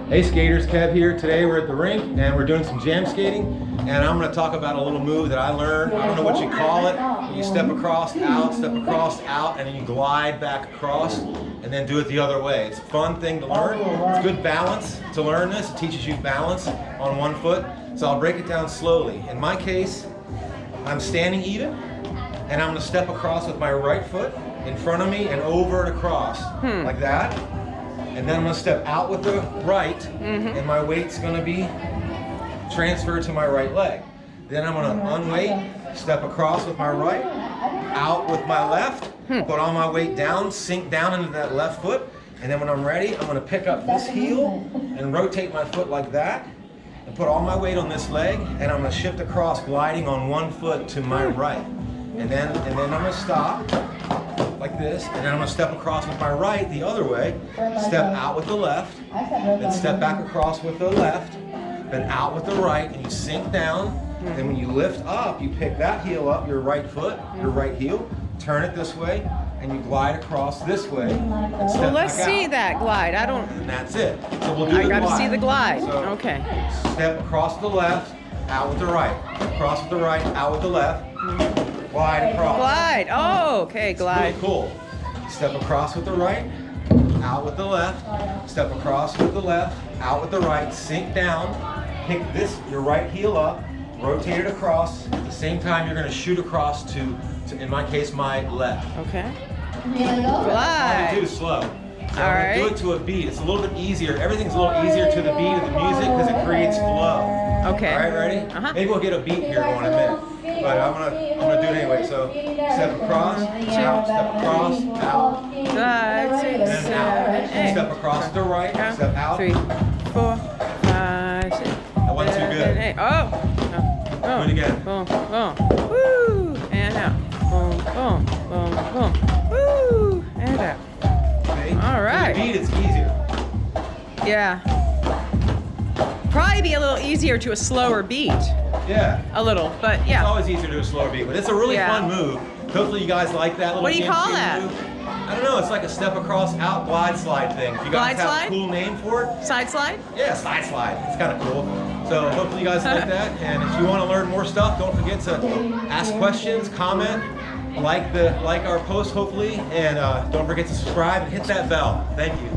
Hey skaters, Kev here. Today we're at the rink and we're doing some jam skating, and I'm going to talk about a little move that I learned. I don't know what you call it. You step across, out, and then you glide back across and then do it the other way. It's a fun thing to learn. It's good balance to learn this. It teaches you balance on one foot. So I'll break it down slowly. In my case, I'm standing even and I'm going to step across with my right foot in front of me and over and across like that. And then I'm going to step out with the right, and my weight's going to be transferred to my right leg. Then I'm going to unweight, step across with my right, out with my left, put all my weight down, sink down into that left foot, and then when I'm ready, I'm going to pick up this heel and rotate my foot like that, and put all my weight on this leg, and I'm going to shift across, gliding on one foot to my right. And then I'm going to stop like this, and then I'm going to step across with my right the other way, step out with the left, then step back across with the left, then out with the right, and you sink down. Then when you lift up, you pick that heel up, your right foot, your right heel, turn it this way, and you glide across this way. And step Well, let's back see out. that glide. I don't. And that's it. So we'll do I the got to glide. see the glide. So, Okay. Step across with the left, out with the right. Across with the right, out with the left. Glide across. Glide. Oh, okay. Glide. Really cool. Step across with the right, out with the left. Step across with the left, out with the right. Sink down. Pick your right heel up. Rotate it across. At the same time, you're going to shoot across to, in my case, my left. Okay. I'm going to Glide. do slow. So I'm All going to do right. it to a beat. It's a little bit easier. Everything's a little easier to the beat of the music because it creates flow. Okay. All right, ready? Maybe we'll get a beat here going in a minute. But I'm gonna do it anyway. So step across, out, step across, out, 5, 6, and then 7, out. 8. Step across to the right, Count. step out. 3, 4, 5, 6. That wasn't too good. 7, 8. Oh. Do it again. Boom. Boom. Woo. And out. Boom. Boom. Boom. Boom. Woo. And out. Okay? All right. To the beat, it's easier. Yeah. Probably be a little easier to a slower beat. Yeah. A little, but It's yeah. always easier to do a slower beat, but it's a really Yeah. fun move. Hopefully you guys like that little What do you jam call skating that? move. I don't know, it's like a step across, out, glide slide thing. If you guys Glide have slide? a cool name for it, Side slide? yeah, side slide. It's kind of cool. So hopefully you guys like that. And if you want to learn more stuff, don't forget to ask questions, comment, like our post hopefully, and don't forget to subscribe and hit that bell. Thank you.